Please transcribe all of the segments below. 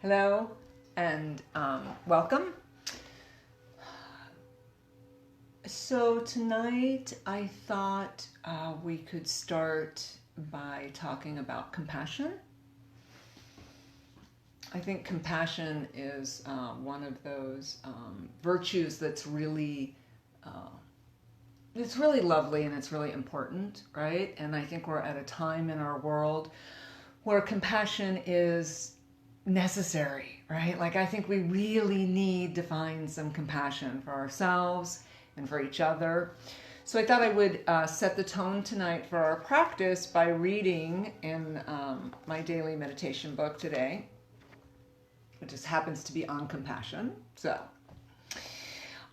Hello and welcome. So tonight I thought we could start by talking about compassion. I think compassion is one of those virtues that's it's really lovely and it's really important, right? And I think we're at a time in our world where compassion is necessary, right? Like I think we really need to find some compassion for ourselves and for each other. So I thought I would set the tone tonight for our practice by reading in my daily meditation book today, which just happens to be on compassion. So,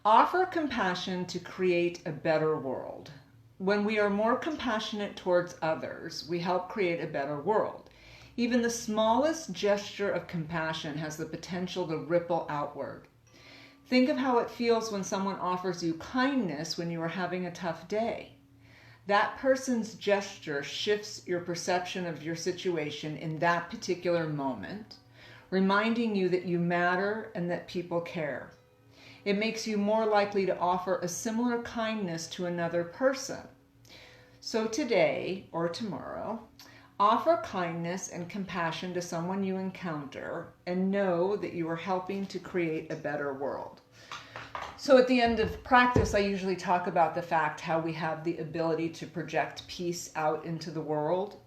offer compassion to create a better world. When we are more compassionate towards others, we help create a better world. Even the smallest gesture of compassion has the potential to ripple outward. Think of how it feels when someone offers you kindness when you are having a tough day. That person's gesture shifts your perception of your situation in that particular moment, reminding you that you matter and that people care. It makes you more likely to offer a similar kindness to another person. So today or tomorrow, offer kindness and compassion to someone you encounter and know that you are helping to create a better world. So at the end of practice, I usually talk about the fact how we have the ability to project peace out into the world.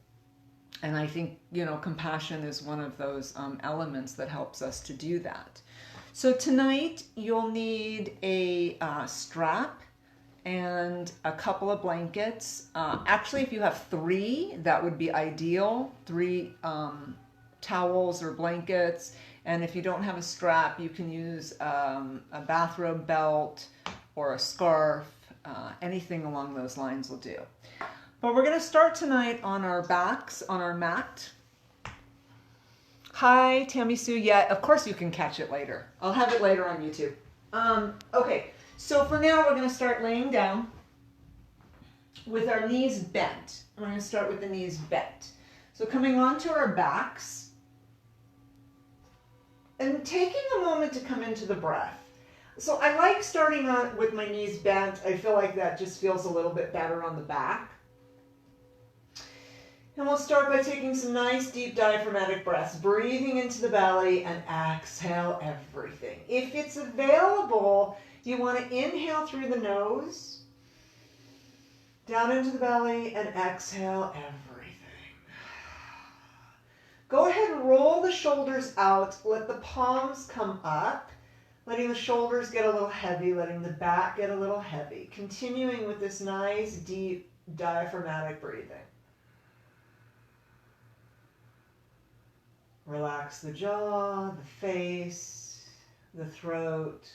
And I think, compassion is one of those elements that helps us to do that. So tonight you'll need a strap and a couple of blankets. Actually, if you have 3, that would be ideal. 3 towels or blankets. And if you don't have a strap, you can use a bathrobe belt or a scarf. Anything along those lines will do. But we're going to start tonight on our backs, on our mat. Hi, Tammy Sue. Yeah, of course you can catch it later. I'll have it later on YouTube. Okay, so for now we're going to start laying down with our knees bent. We're going to start with the knees bent. So coming onto our backs and taking a moment to come into the breath. So I like starting on with my knees bent. I feel like that just feels a little bit better on the back. And we'll start by taking some nice deep diaphragmatic breaths, breathing into the belly and exhale everything. If it's available, you want to inhale through the nose, down into the belly, and exhale everything. Go ahead and roll the shoulders out. Let the palms come up, letting the shoulders get a little heavy, letting the back get a little heavy. Continuing with this nice deep diaphragmatic breathing. Relax the jaw, the face, the throat.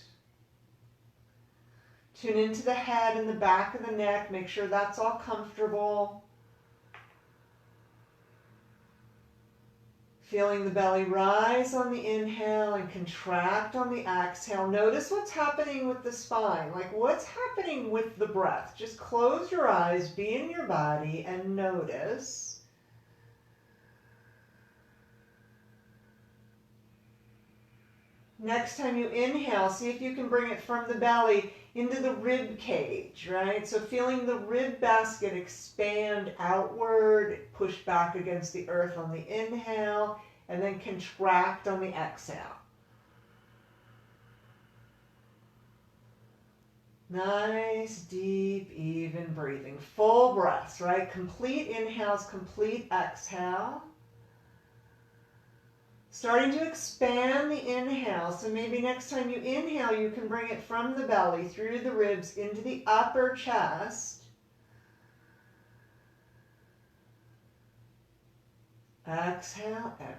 Tune into the head and the back of the neck. Make sure that's all comfortable. Feeling the belly rise on the inhale and contract on the exhale. Notice what's happening with the spine. Like what's happening with the breath. Just close your eyes, be in your body, and notice. Next time you inhale, see if you can bring it from the belly into the rib cage, right? So feeling the rib basket expand outward, push back against the earth on the inhale, and then contract on the exhale. Nice, deep, even breathing. Full breaths, right? Complete inhales, complete exhale. Starting to expand the inhale, so maybe next time you inhale, you can bring it from the belly, through the ribs, into the upper chest. Exhale everything.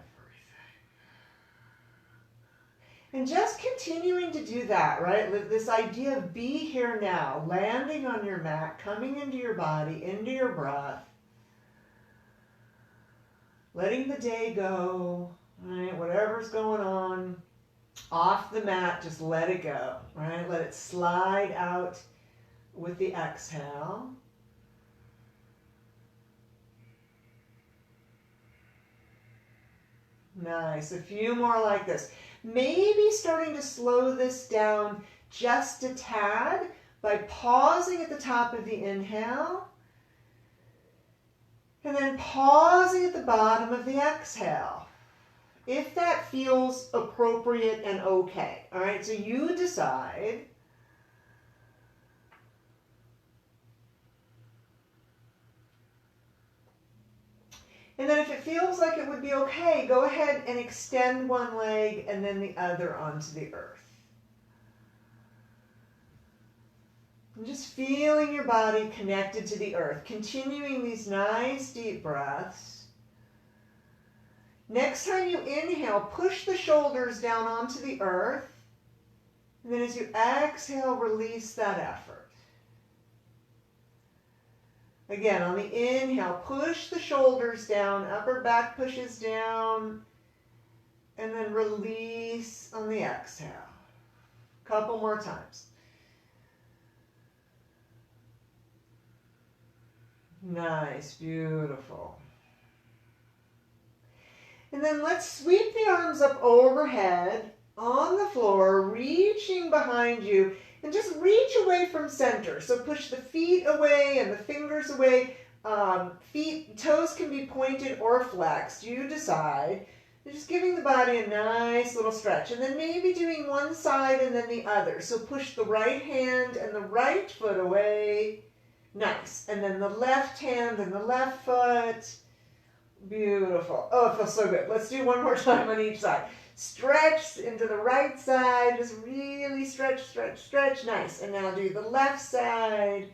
And just continuing to do that, right? This idea of be here now, landing on your mat, coming into your body, into your breath, letting the day go. Right, whatever's going on off the mat, just let it go, right? Let it slide out with the exhale. Nice. A few more like this. Maybe starting to slow this down just a tad by pausing at the top of the inhale and then pausing at the bottom of the exhale. If that feels appropriate and okay. All right, so you decide. And then if it feels like it would be okay, go ahead and extend one leg and then the other onto the earth. And just feeling your body connected to the earth, continuing these nice deep breaths. Next time you inhale, push the shoulders down onto the earth. And then as you exhale, release that effort. Again, on the inhale, push the shoulders down, upper back pushes down, and then release on the exhale. Couple more times. Nice, beautiful. And then let's sweep the arms up overhead on the floor, reaching behind you, and just reach away from center. So push the feet away and the fingers away. Toes can be pointed or flexed. You decide. You're just giving the body a nice little stretch. And then maybe doing one side and then the other. So push the right hand and the right foot away. Nice. And then the left hand and the left foot. Beautiful. Oh, it feels so good. Let's do one more time on each side. Stretch into the right side. Just really stretch, stretch, stretch. Nice. And now do the left side.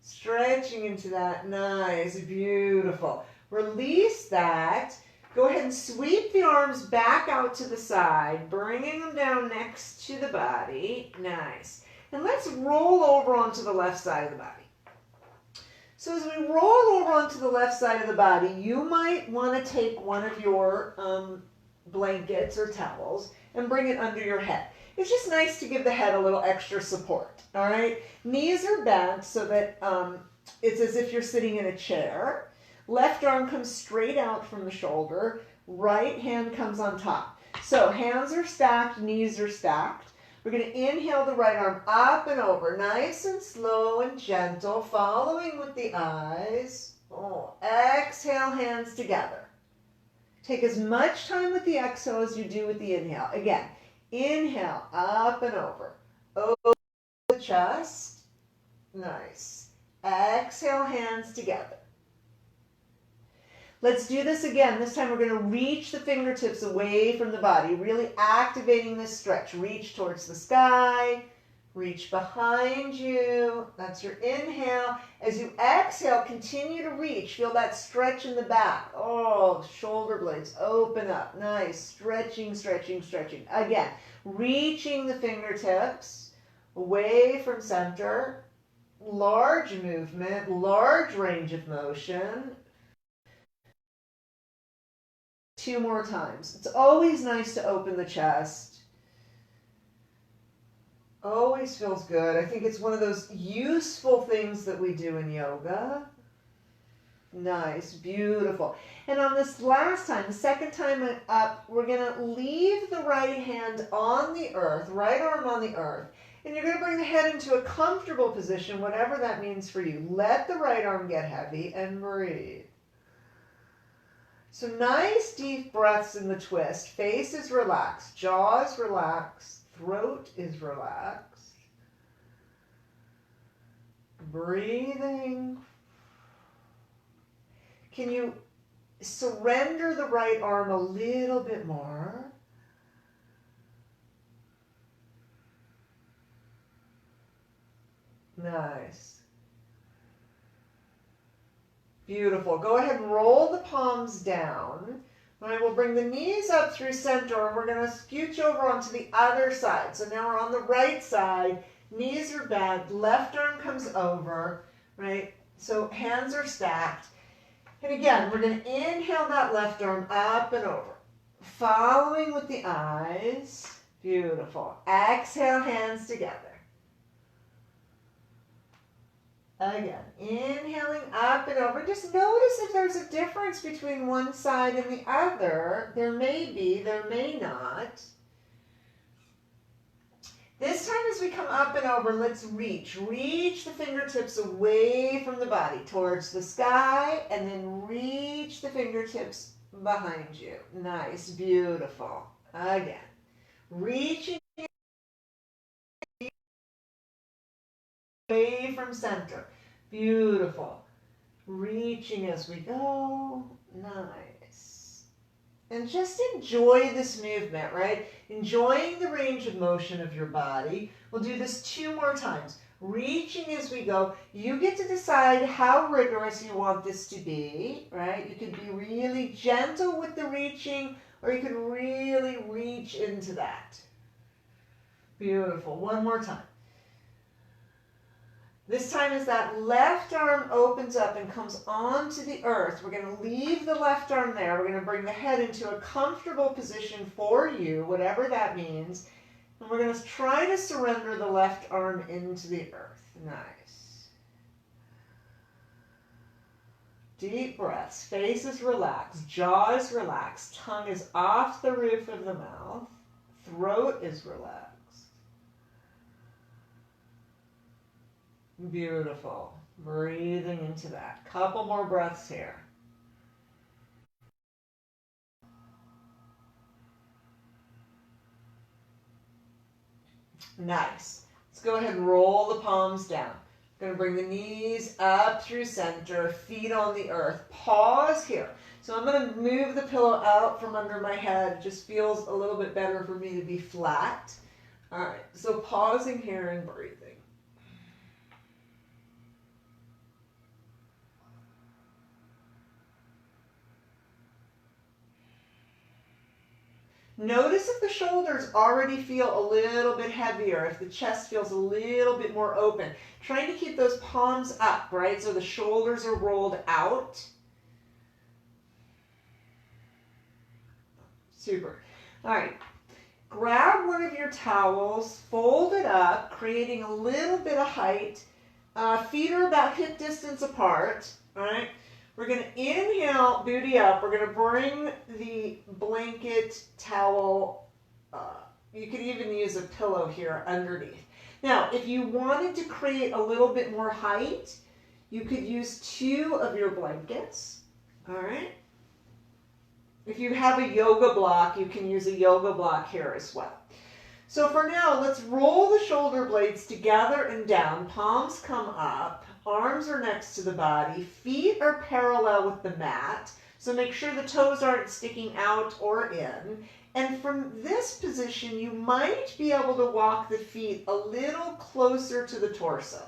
Stretching into that. Nice. Beautiful. Release that. Go ahead and sweep the arms back out to the side, bringing them down next to the body. Nice. And let's roll over onto the left side of the body. So as we roll over onto the left side of the body, you might want to take one of your blankets or towels and bring it under your head. It's just nice to give the head a little extra support, all right? Knees are bent so that it's as if you're sitting in a chair. Left arm comes straight out from the shoulder. Right hand comes on top. So hands are stacked, knees are stacked. We're going to inhale the right arm up and over, nice and slow and gentle, following with the eyes. Oh, exhale, hands together. Take as much time with the exhale as you do with the inhale. Again, inhale, up and over. Over the chest. Nice. Exhale, hands together. Let's do this again. This time we're going to reach the fingertips away from the body, really activating this stretch. Reach towards the sky, reach behind you. That's your inhale. As you exhale, continue to reach. Feel that stretch in the back. Oh, shoulder blades open up. Nice. Stretching, stretching, stretching. Again, reaching the fingertips away from center. Large movement, large range of motion. 2 more times. It's always nice to open the chest. Always feels good. I think it's one of those useful things that we do in yoga. Nice, beautiful. And on this last time, the second time up, we're going to leave the right hand on the earth, right arm on the earth, and you're going to bring the head into a comfortable position, whatever that means for you. Let the right arm get heavy and breathe. So nice deep breaths in the twist. Face is relaxed, jaw is relaxed, throat is relaxed. Breathing. Can you surrender the right arm a little bit more? Nice. Beautiful. Go ahead and roll the palms down. All right, we'll bring the knees up through center and we're going to scooch over onto the other side. So now we're on the right side. Knees are bent. Left arm comes over, right? So hands are stacked. And again, we're going to inhale that left arm up and over. Following with the eyes. Beautiful. Exhale, hands together. Again, inhaling up and over. Just notice if there's a difference between one side and the other. There may be, there may not. This time as we come up and over, let's reach. Reach the fingertips away from the body towards the sky, and then reach the fingertips behind you. Nice, beautiful. Again, reaching away from center. Beautiful. Reaching as we go. Nice. And just enjoy this movement, right? Enjoying the range of motion of your body. We'll do this 2 more times. Reaching as we go. You get to decide how rigorous you want this to be, right? You could be really gentle with the reaching, or you could really reach into that. Beautiful. 1 more time. This time as that left arm opens up and comes onto the earth, we're going to leave the left arm there. We're going to bring the head into a comfortable position for you, whatever that means. And we're going to try to surrender the left arm into the earth. Nice. Deep breaths. Face is relaxed. Jaw is relaxed. Tongue is off the roof of the mouth. Throat is relaxed. Beautiful. Breathing into that. Couple more breaths here. Nice. Let's go ahead and roll the palms down. Going to bring the knees up through center, feet on the earth. Pause here. So I'm going to move the pillow out from under my head. It just feels a little bit better for me to be flat. All right. So pausing here and breathing. Notice if the shoulders already feel a little bit heavier, if the chest feels a little bit more open. Trying to keep those palms up, right? So the shoulders are rolled out. Super. All right. Grab one of your towels, fold it up, creating a little bit of height. Feet are about hip distance apart, all right? We're going to inhale, booty up. We're going to bring the blanket, towel, you could even use a pillow here underneath. Now, if you wanted to create a little bit more height, you could use 2 of your blankets, all right? If you have a yoga block, you can use a yoga block here as well. So for now, let's roll the shoulder blades together and down. Palms come up. Arms are next to the body. Feet are parallel with the mat. So make sure the toes aren't sticking out or in. And from this position, you might be able to walk the feet a little closer to the torso.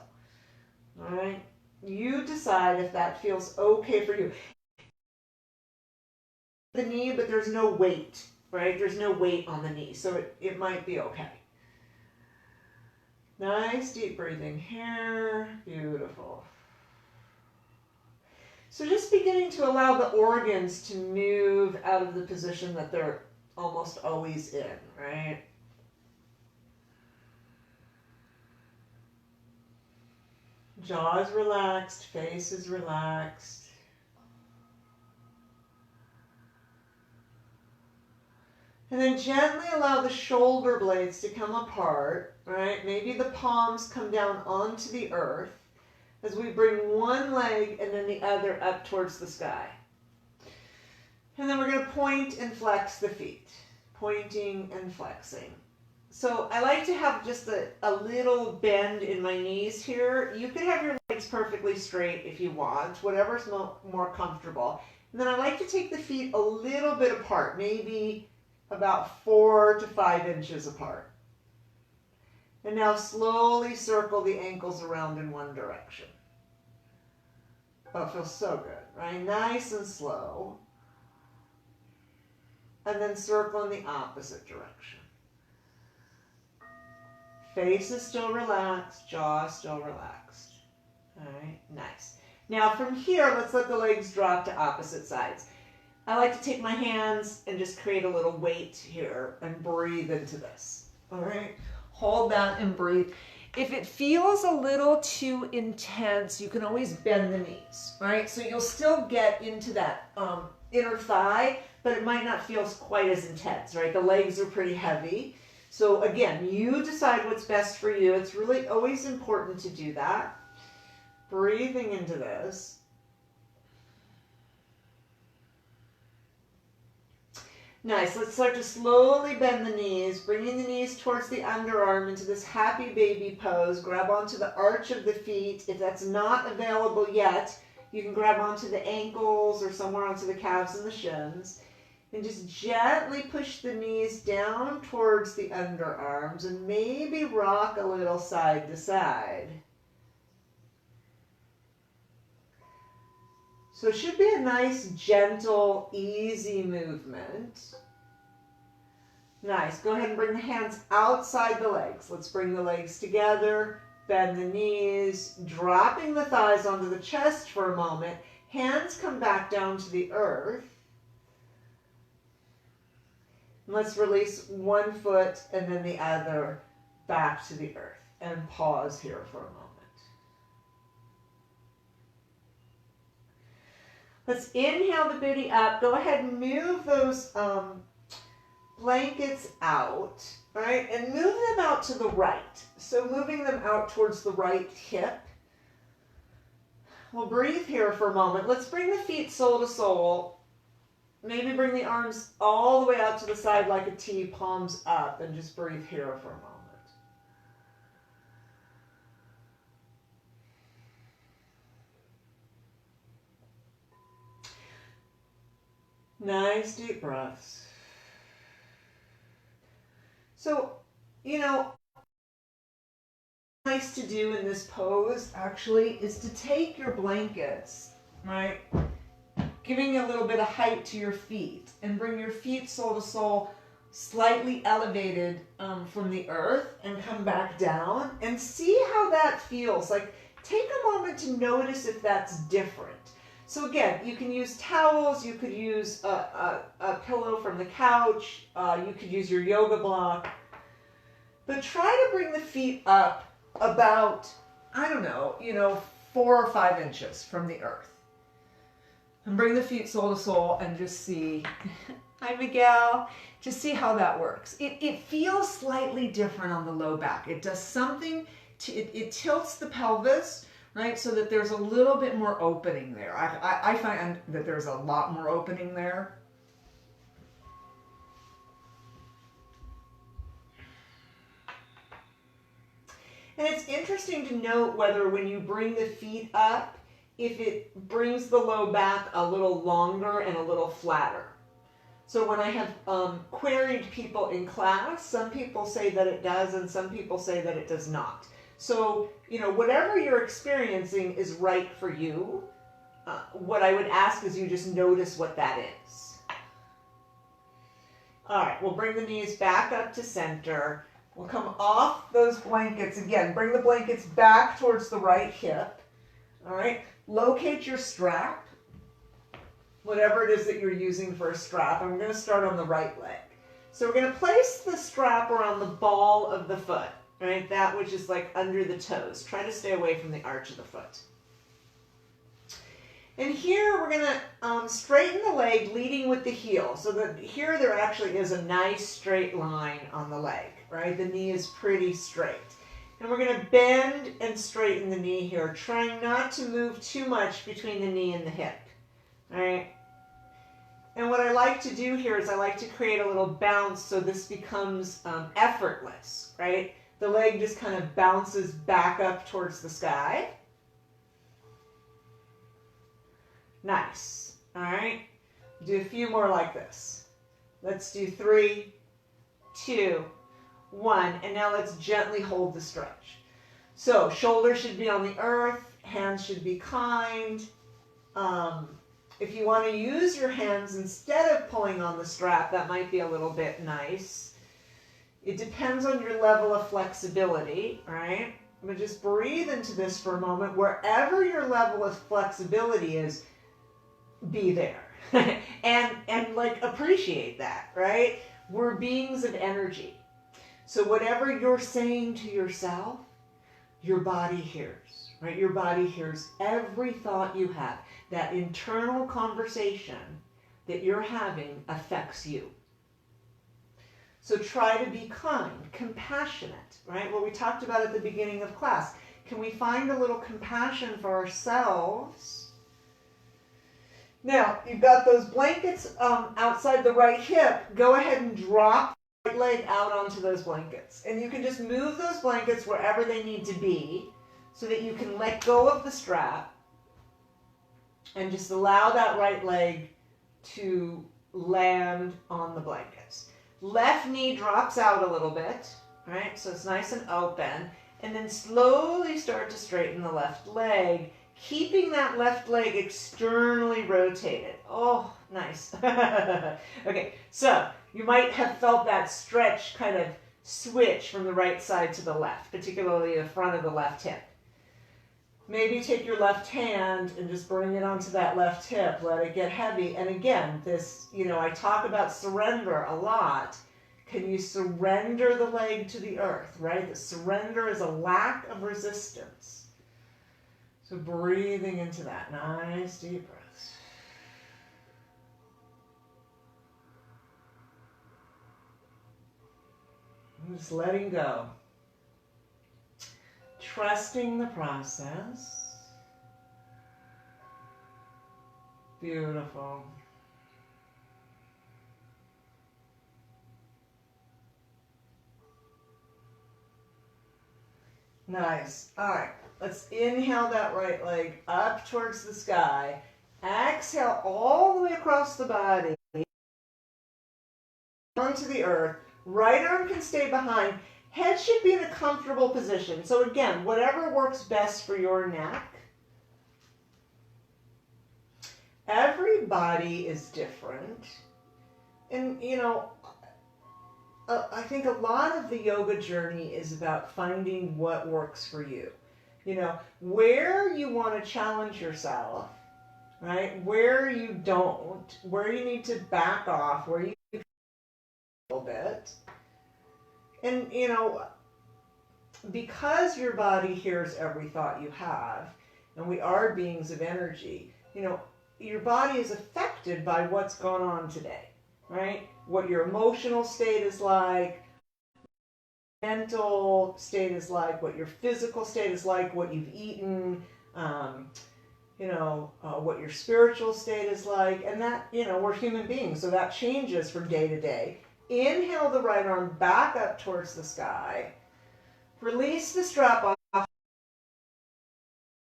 All right? You decide if that feels okay for you. The knee, but there's no weight, right? There's no weight on the knee, so it might be okay. Nice deep breathing here. Beautiful. So just beginning to allow the organs to move out of the position that they're almost always in, right? Jaw is relaxed, face is relaxed. And then gently allow the shoulder blades to come apart, right? Maybe the palms come down onto the earth as we bring one leg and then the other up towards the sky. And then we're going to point and flex the feet, pointing and flexing. So I like to have just a little bend in my knees here. You could have your legs perfectly straight if you want, whatever's more comfortable. And then I like to take the feet a little bit apart, maybe about 4 to 5 inches apart. And now slowly circle the ankles around in one direction. Oh, it feels so good, right? Nice and slow. And then circle in the opposite direction. Face is still relaxed, jaw still relaxed. All right, nice. Now from here, let's let the legs drop to opposite sides. I like to take my hands and just create a little weight here and breathe into this. All right, hold that and breathe. If it feels a little too intense, you can always bend the knees, right? So you'll still get into that inner thigh, but it might not feel quite as intense, right? The legs are pretty heavy. So again, you decide what's best for you. It's really always important to do that. Breathing into this. Nice. Let's start to slowly bend the knees, bringing the knees towards the underarm into this happy baby pose. Grab onto the arch of the feet. If that's not available yet, you can grab onto the ankles or somewhere onto the calves and the shins. And just gently push the knees down towards the underarms and maybe rock a little side to side. So it should be a nice, gentle, easy movement. Nice. Go ahead and bring the hands outside the legs. Let's bring the legs together, bend the knees, dropping the thighs onto the chest for a moment. Hands come back down to the earth. And let's release one foot and then the other back to the earth. And pause here for a moment. Let's inhale the booty up. Go ahead and move those blankets out, right? And move them out to the right. So moving them out towards the right hip. We'll breathe here for a moment. Let's bring the feet sole to sole. Maybe bring the arms all the way out to the side like a T, palms up, and just breathe here for a moment. Nice deep breaths. So, nice to do in this pose actually is to take your blankets, right? Giving a little bit of height to your feet and bring your feet sole to sole slightly elevated from the earth and come back down and see how that feels. Like, take a moment to notice if that's different. So again, you can use towels, you could use a pillow from the couch, you could use your yoga block, but try to bring the feet up about, 4 or 5 inches from the earth. And bring the feet sole to sole and just see, hi Miguel, just see how that works. It feels slightly different on the low back. It does something, it tilts the pelvis, right, so that there's a little bit more opening there. I find that there's a lot more opening there. And it's interesting to note whether when you bring the feet up, if it brings the low back a little longer and a little flatter. So when I have queried people in class, some people say that it does and some people say that it does not. So, whatever you're experiencing is right for you. What I would ask is you just notice what that is. All right, we'll bring the knees back up to center. We'll come off those blankets again. Bring the blankets back towards the right hip. All right, locate your strap, whatever it is that you're using for a strap. I'm going to start on the right leg. So we're going to place the strap around the ball of the foot. Right, that which is like under the toes. Try to stay away from the arch of the foot. And here we're going to straighten the leg leading with the heel. So that here there actually is a nice straight line on the leg, right? The knee is pretty straight. And we're going to bend and straighten the knee here, trying not to move too much between the knee and the hip, all right? And what I like to do here is I like to create a little bounce so this becomes effortless, right? The leg just kind of bounces back up towards the sky. Nice. All right. Do a few more like this. Let's do 3, 2, 1. And now let's gently hold the stretch. So shoulders should be on the earth. Hands should be kind. If you want to use your hands instead of pulling on the strap, that might be a little bit nice. It depends on your level of flexibility, right? But just breathe into this for a moment. Wherever your level of flexibility is, be there. and like appreciate that, right? We're beings of energy. So whatever you're saying to yourself, your body hears, right? Your body hears every thought you have. That internal conversation that you're having affects you. So try to be kind, compassionate, right? What we talked about at the beginning of class. Can we find a little compassion for ourselves? Now, you've got those blankets outside the right hip. Go ahead and drop the right leg out onto those blankets. And you can just move those blankets wherever they need to be so that you can let go of the strap and just allow that right leg to land on the blankets. Left knee drops out a little bit, right? So it's nice and open. And then slowly start to straighten the left leg, keeping that left leg externally rotated. Oh, nice. Okay, so you might have felt that stretch kind of switch from the right side to the left, particularly the front of the left hip. Maybe take your left hand and just bring it onto that left hip. Let it get heavy. And again, this, I talk about surrender a lot. Can you surrender the leg to the earth, right? The surrender is a lack of resistance. So breathing into that. Nice deep breaths. And just letting go. Trusting the process. Beautiful. Nice. All right. Let's inhale that right leg up towards the sky. Exhale all the way across the body. Onto the earth. Right arm can stay behind. Head should be in a comfortable position. So again, whatever works best for your neck. Every body is different. And, I think a lot of the yoga journey is about finding what works for you. Where you want to challenge yourself, right? Where you don't, where you need to back off, where you a little bit. And, because your body hears every thought you have, and we are beings of energy, your body is affected by what's going on today, right? What your emotional state is like, mental state is like, what your physical state is like, what you've eaten, what your spiritual state is like, and that, we're human beings, so that changes from day to day. Inhale the right arm back up towards the sky. Release the strap off a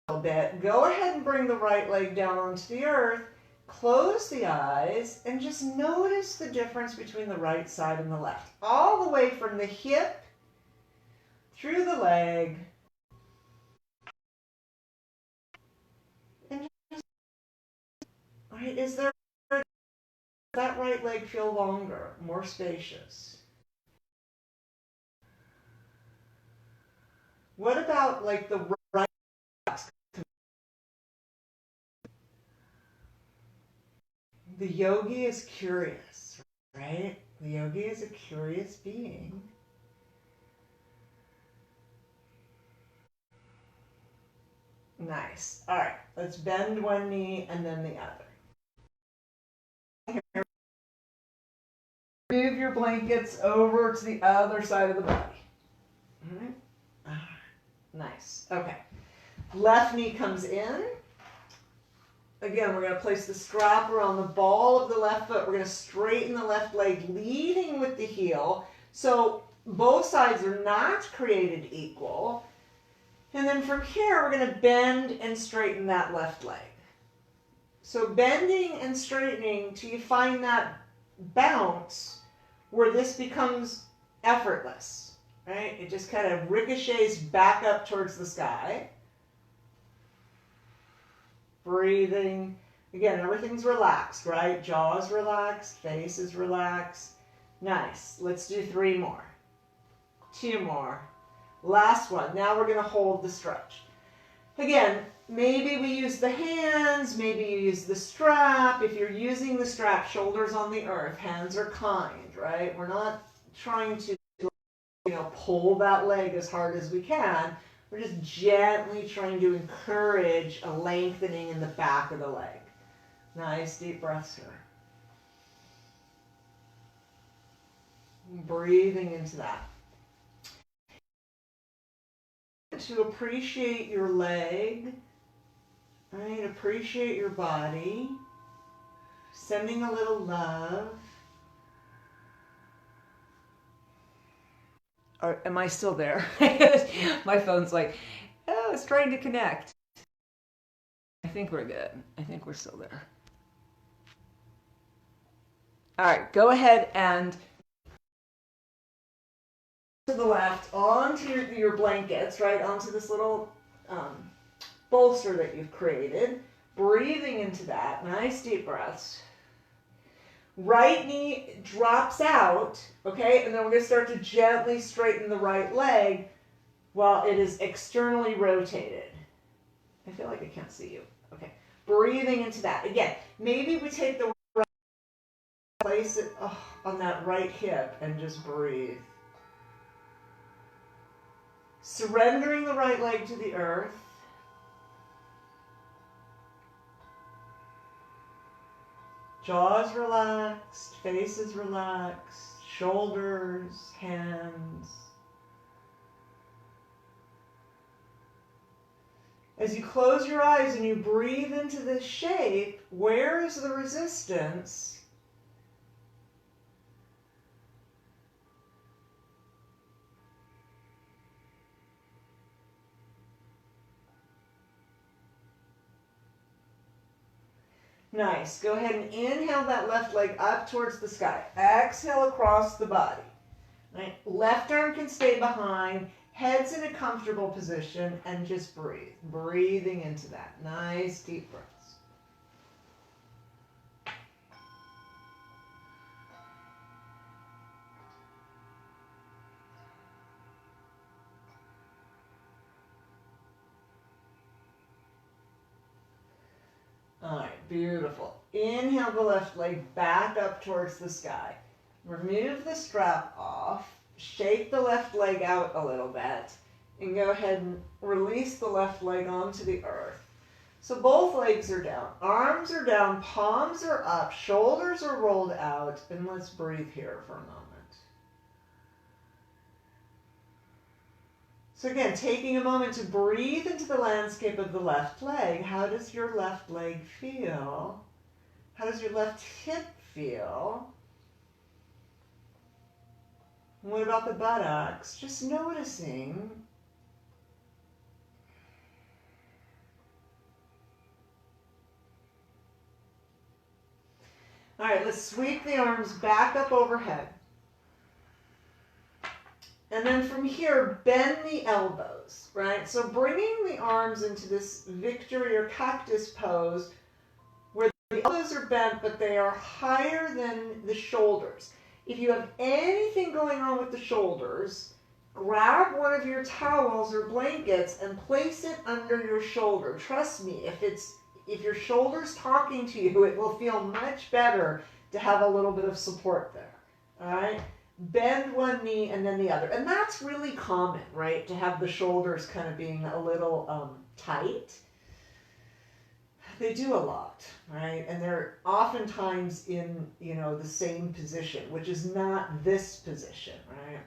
little bit. Go ahead and bring the right leg down onto the earth. Close the eyes and just notice the difference between the right side and the left. All the way from the hip through the leg. And just, all right, that right leg feel longer, more spacious? What about like the right? The yogi is curious, right? The yogi is a curious being. Nice. All right, let's bend one knee and then the other. Move your blankets over to the other side of the body. All right. Nice. Okay. Left knee comes in. Again, we're going to place the strap around the ball of the left foot. We're going to straighten the left leg, leading with the heel. So both sides are not created equal. And then from here, we're going to bend and straighten that left leg. So bending and straightening till you find that bounce where this becomes effortless, right? It just kind of ricochets back up towards the sky. Breathing. Again, everything's relaxed, right? Jaw's relaxed, face is relaxed. Nice. Let's do 3 more. 2 more. Last one. Now we're going to hold the stretch. Again, maybe we use the hands, maybe you use the strap. If you're using the strap, shoulders on the earth, hands are kind, right? We're not trying to, pull that leg as hard as we can, We're just gently trying to encourage a lengthening in the back of the leg. Nice deep breaths here. Breathing into that. To appreciate your leg, right? Appreciate your body. Sending a little love. Am I still there? My phone's like, oh, it's trying to connect. I think we're good. I think we're still there. All right, go ahead and to the left, onto your blankets, right? Onto this little bolster that you've created. Breathing into that. Nice deep breaths. Right knee drops out, okay? And then we're going to start to gently straighten the right leg while it is externally rotated. I feel like I can't see you. Okay. Breathing into that. Again, maybe we take the right, place it on that right hip and just breathe. Surrendering the right leg to the earth. Jaws relaxed, faces relaxed, shoulders, hands. As you close your eyes and you breathe into this shape, where is the resistance? Nice. Go ahead and inhale that left leg up towards the sky. Exhale across the body. Right? Left arm can stay behind. Head's in a comfortable position and just breathe. Breathing into that. Nice deep breaths. All right, beautiful. Inhale the left leg back up towards the sky. Remove the strap off. Shake the left leg out a little bit. And go ahead and release the left leg onto the earth. So both legs are down. Arms are down, palms are up, shoulders are rolled out. And let's breathe here for a moment. So again, taking a moment to breathe into the landscape of the left leg. How does your left leg feel? How does your left hip feel? What about the buttocks? Just noticing. All right, let's sweep the arms back up overhead. And then from here, bend the elbows, right? So bringing the arms into this victory or cactus pose where the elbows are bent, but they are higher than the shoulders. If you have anything going on with the shoulders, grab one of your towels or blankets and place it under your shoulder. Trust me, if your shoulder's talking to you, it will feel much better to have a little bit of support there, all right? Bend one knee and then the other. And that's really common, right? To have the shoulders kind of being a little tight. They do a lot, right? And they're oftentimes in, the same position, which is not this position, right?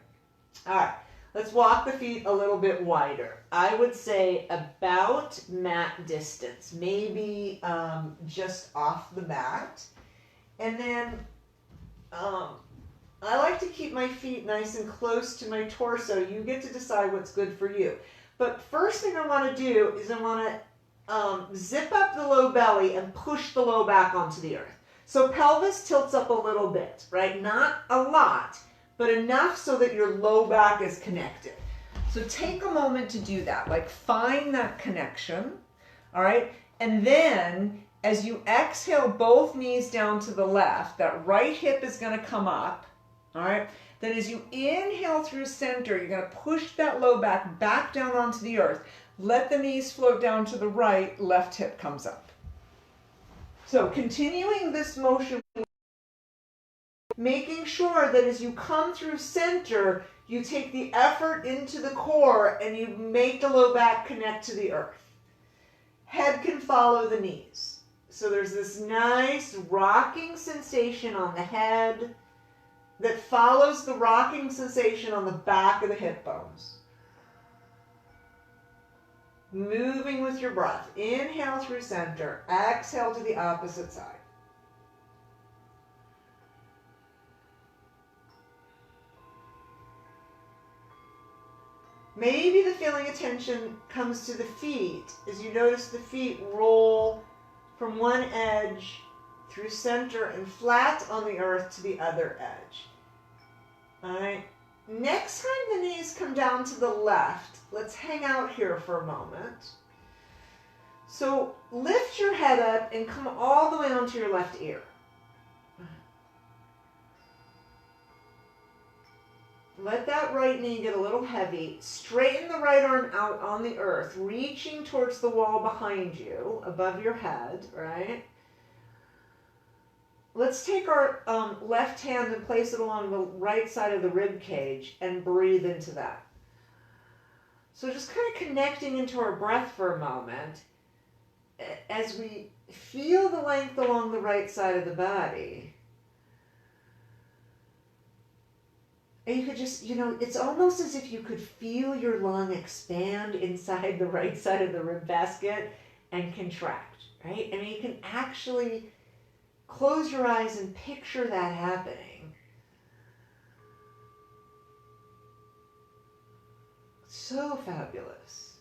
All right, let's walk the feet a little bit wider. I would say about mat distance, maybe just off the mat. And then I like to keep my feet nice and close to my torso. You get to decide what's good for you. But first thing I want to do is I want to zip up the low belly and push the low back onto the earth. So pelvis tilts up a little bit, right? Not a lot, but enough so that your low back is connected. So take a moment to do that. Like find that connection, all right? And then as you exhale both knees down to the left, that right hip is going to come up. All right, then as you inhale through center, you're going to push that low back down onto the earth. Let the knees float down to the right, left hip comes up. So continuing this motion, making sure that as you come through center, You take the effort into the core and you make the low back connect to the earth. Head can follow the knees. So there's this nice rocking sensation on the head that follows the rocking sensation on the back of the hip bones. Moving with your breath. Inhale through center. Exhale to the opposite side. Maybe the feeling of tension comes to the feet as you notice the feet roll from one edge through center and flat on the earth to the other edge. All right. Next time the knees come down to the left, let's hang out here for a moment. So lift your head up and come all the way onto your left ear. Let that right knee get a little heavy. Straighten the right arm out on the earth, reaching towards the wall behind you, above your head, right? Let's take our left hand and place it along the right side of the rib cage and breathe into that. So just kind of connecting into our breath for a moment as we feel the length along the right side of the body. And you could just, it's almost as if you could feel your lung expand inside the right side of the rib basket and contract, right? I mean, you can actually close your eyes and picture that happening. So fabulous.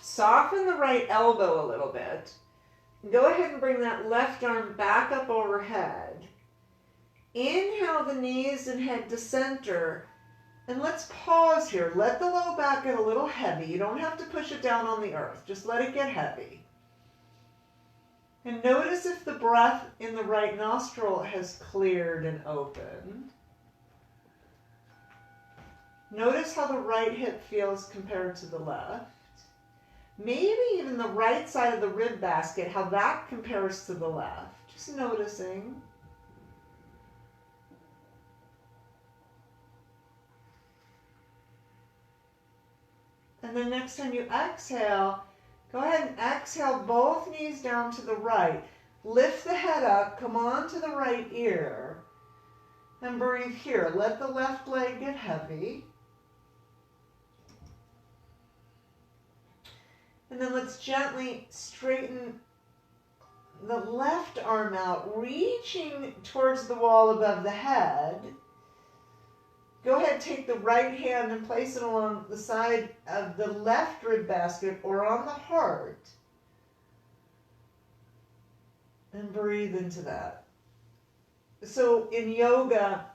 Soften the right elbow a little bit. Go ahead and bring that left arm back up overhead. Inhale the knees and head to center. And let's pause here. Let the low back get a little heavy. You don't have to push it down on the earth. Just let it get heavy. And notice if the breath in the right nostril has cleared and opened. Notice how the right hip feels compared to the left. Maybe even the right side of the rib basket, how that compares to the left. Just noticing. And then next time you exhale, go ahead and exhale both knees down to the right. Lift the head up, come on to the right ear, and breathe here. Let the left leg get heavy. And then let's gently straighten the left arm out, reaching towards the wall above the head. Go ahead, take the right hand and place it along the side of the left rib basket or on the heart. And breathe into that. So in yoga,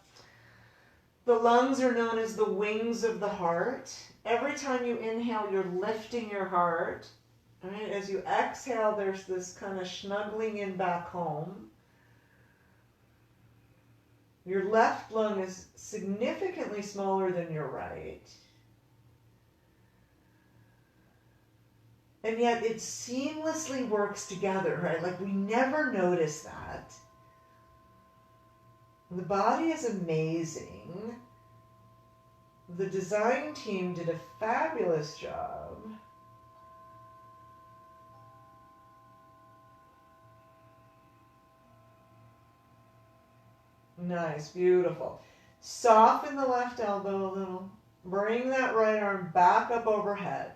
the lungs are known as the wings of the heart. Every time you inhale, you're lifting your heart. Right? As you exhale, there's this kind of snuggling in back home. Your left lung is significantly smaller than your right. And yet it seamlessly works together, right? Like we never notice that. The body is amazing. The design team did a fabulous job. Nice, beautiful. Soften the left elbow a little. Bring that right arm back up overhead.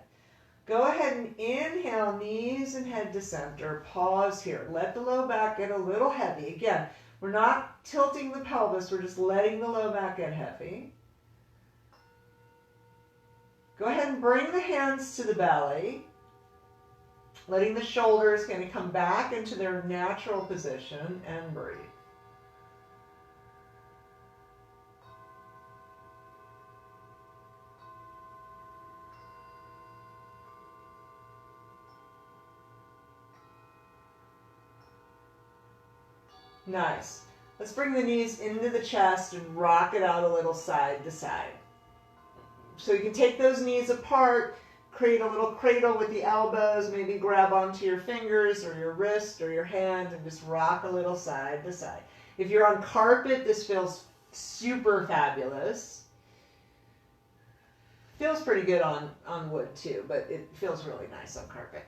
Go ahead and inhale, knees and head to center. Pause here. Let the low back get a little heavy. Again, we're not tilting the pelvis. We're just letting the low back get heavy. Go ahead and bring the hands to the belly. Letting the shoulders kind of come back into their natural position and breathe. Nice. Let's bring the knees into the chest and rock it out a little side to side. So you can take those knees apart, create a little cradle with the elbows, maybe grab onto your fingers or your wrist or your hand and just rock a little side to side. If you're on carpet, this feels super fabulous. Feels pretty good on wood too, but it feels really nice on carpet.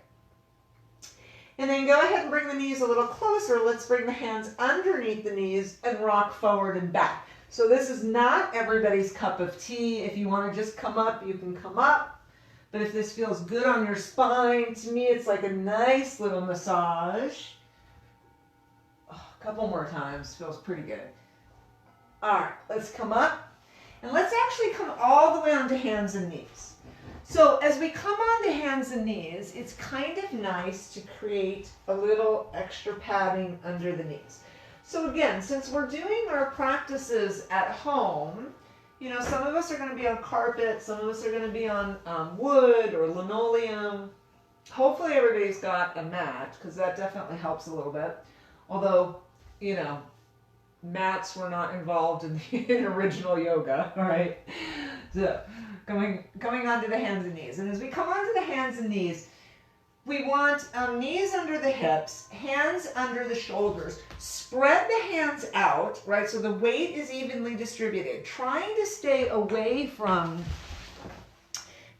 And then go ahead and bring the knees a little closer. Let's bring the hands underneath the knees and rock forward and back. So this is not everybody's cup of tea. If you want to just come up, you can come up. But if this feels good on your spine, to me it's like a nice little massage. Oh, a couple more times, feels pretty good. All right, let's come up. And let's actually come all the way onto hands and knees. So as we come onto hands and knees, it's kind of nice to create a little extra padding under the knees. So again, since we're doing our practices at home, you know, some of us are going to be on carpet, some of us are going to be on wood or linoleum. Hopefully everybody's got a mat, because that definitely helps a little bit. Although, you know, mats were not involved in original yoga, all right? So coming onto the hands and knees. And as we come onto the hands and knees, we want knees under the hips, hands under the shoulders. Spread the hands out, right? So the weight is evenly distributed. Trying to stay away from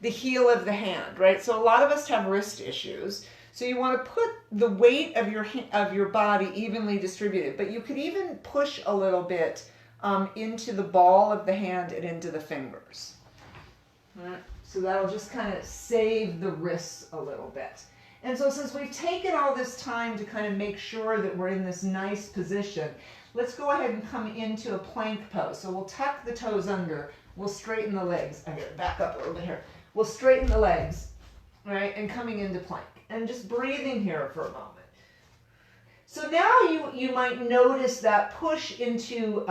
the heel of the hand, right? So a lot of us have wrist issues. So you want to put the weight of your body evenly distributed, but you could even push a little bit into the ball of the hand and into the fingers. All right. So that'll just kind of save the wrists a little bit. And so since we've taken all this time to kind of make sure that we're in this nice position, let's go ahead and come into a plank pose. So we'll tuck the toes under, we'll straighten the legs. I'm going to back up a little bit here. We'll straighten the legs, right, and coming into plank. And just breathing here for a moment. So now you might notice that push into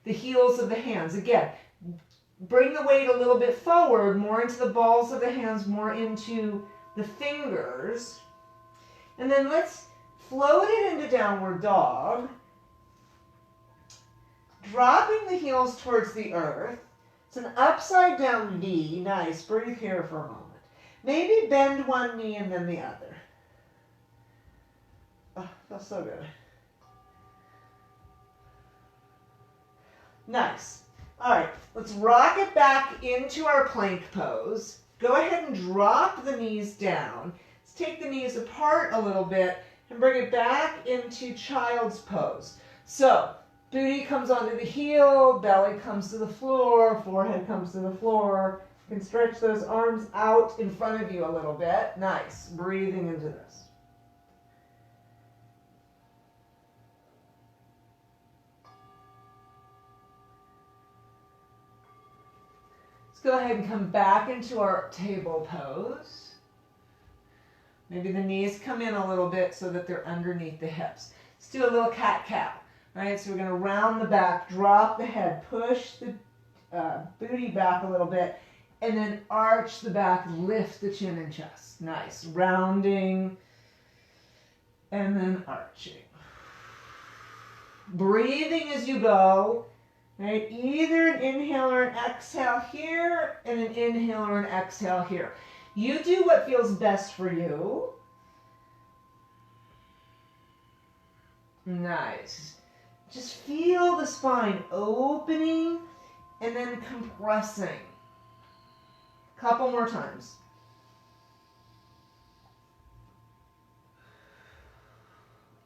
the heels of the hands. Again, bring the weight a little bit forward, more into the balls of the hands, more into the fingers. And then let's float it into downward dog. Dropping the heels towards the earth. It's an upside down V. Nice. Breathe here for a moment. Maybe bend one knee and then the other. Oh, feels so good. Nice. All right, let's rock it back into our plank pose. Go ahead and drop the knees down. Let's take the knees apart a little bit and bring it back into child's pose. So, booty comes onto the heel, belly comes to the floor, forehead comes to the floor. You can stretch those arms out in front of you a little bit. Nice. Breathing into this. Let's go ahead and come back into our table pose. Maybe the knees come in a little bit so that they're underneath the hips. Let's do a little cat-cow. Right, so we're going to round the back, drop the head, push the booty back a little bit, and then arch the back, lift the chin and chest. Nice. Rounding, and then arching. Breathing as you go. Right? Either an inhale or an exhale here, and an inhale or an exhale here. You do what feels best for you. Nice. Just feel the spine opening and then compressing. Couple more times.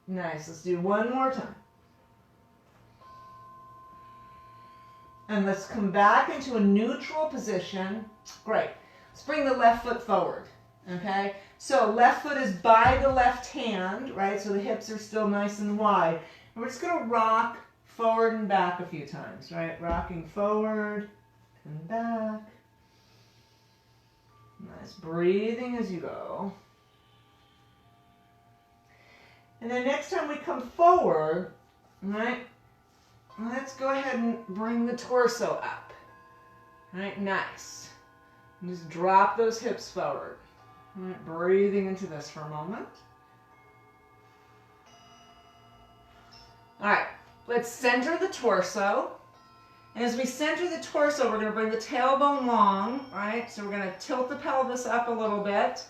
Nice. Let's do one more time. And let's come back into a neutral position. Great. Let's bring the left foot forward. Okay? So left foot is by the left hand, right? So the hips are still nice and wide. And we're just going to rock forward and back a few times, right? Rocking forward and back. Nice. Breathing as you go. And then next time we come forward, right? Let's go ahead and bring the torso up. Right? Nice. And just drop those hips forward. Right, breathing into this for a moment. All right, let's center the torso. And as we center the torso, we're going to bring the tailbone long, right? So we're going to tilt the pelvis up a little bit.